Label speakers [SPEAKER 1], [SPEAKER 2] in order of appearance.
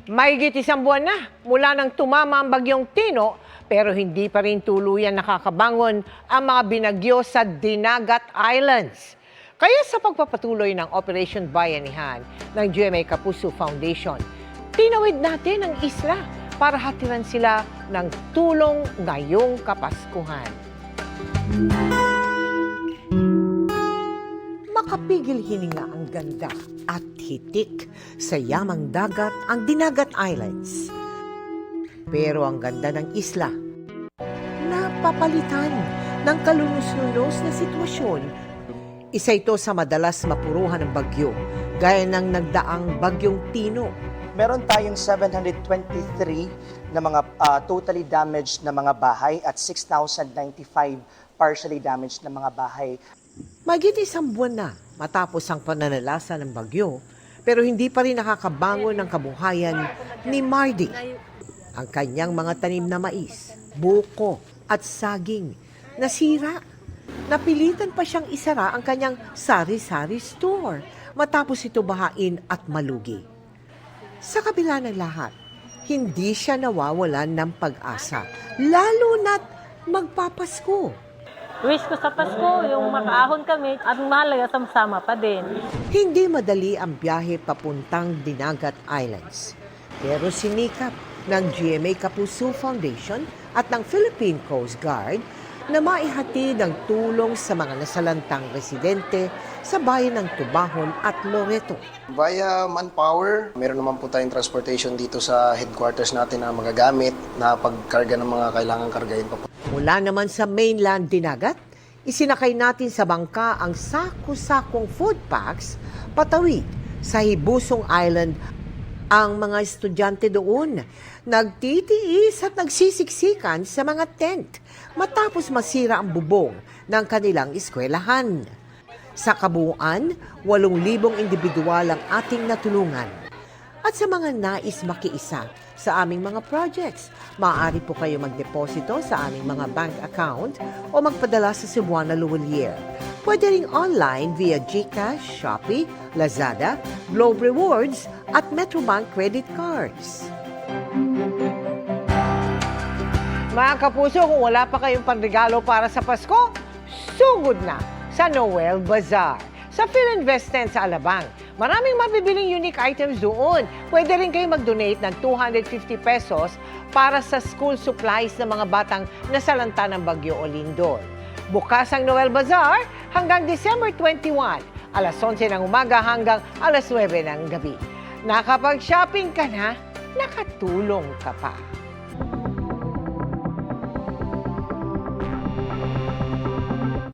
[SPEAKER 1] Mahigit isang buwan na mula nang tumama ang bagyong Tino, pero hindi pa rin tuluyan nakakabangon ang mga binagyo sa Dinagat Islands. Kaya sa pagpapatuloy ng Operation Bayanihan ng GMA Kapuso Foundation, tinawid natin ang isla para hatiran sila ng tulong ngayong Kapaskuhan. Makapigil hininga ang ganda at hitik sa yamang dagat ang Dinagat Islands. Pero ang ganda ng isla, napapalitan ng kalunos-lunos na sitwasyon. Isa ito sa madalas mapuruhan ng bagyo, gaya ng nagdaang bagyong Tino.
[SPEAKER 2] Meron tayong 723 na mga totally damaged na mga bahay at 6,095 partially damaged na mga bahay.
[SPEAKER 1] Mahigit isang buwan na matapos ang pananalasa ng bagyo, pero hindi pa rin nakakabangon ng kabuhayan ni Mardy. Ang kanyang mga tanim na mais, buko at saging nasira. Napilitan pa siyang isara ang kanyang sari-sari store matapos ito bahain at malugi. Sa kabila ng lahat, hindi siya nawawalan ng pag-asa, lalo na't magpapasko.
[SPEAKER 3] Wish ko sa Pasko, yung makaahon kami at mahalaga sama-sama pa din.
[SPEAKER 1] Hindi madali ang biyahe papuntang Dinagat Islands. Pero sinikap ng GMA Kapuso Foundation at ng Philippine Coast Guard na maihatid ang tulong sa mga nasalantang residente sa bayan ng Tubahon at Loreto.
[SPEAKER 4] Via manpower, meron naman po tayong transportation dito sa headquarters natin na magagamit na pagkarga ng mga kailangan kargahin pa po.
[SPEAKER 1] Mula naman sa mainland Dinagat, isinakay natin sa bangka ang sako-sakong food packs patawid sa Hibusong Island. Ang mga estudyante doon nagtitiis at nagsisiksikan sa mga tent matapos masira ang bubong ng kanilang eskwelahan. Sa kabuuan, 8,000 individual ang ating natulungan. At sa mga nais makiisa sa aming mga projects, maaari po kayo magdeposito sa aming mga bank account o magpadala sa Cebuana Luwalier. Pwede ring online via GCash, Shopee, Lazada, Globe Rewards at Metrobank credit cards. Mga kapuso, kung wala pa kayong panregalo para sa Pasko, sugod na sa Noel Bazaar sa PhilInvest 10 sa Alabang. Maraming mabibiling unique items doon. Pwede rin kayo mag-donate ng 250 pesos para sa school supplies ng mga batang nasalanta ng Bagyo Olindol. Bukas ang Noel Bazaar hanggang December 21, alas 11 ng umaga hanggang alas 9 ng gabi. Nakapag-shopping ka na, nakatulong ka pa.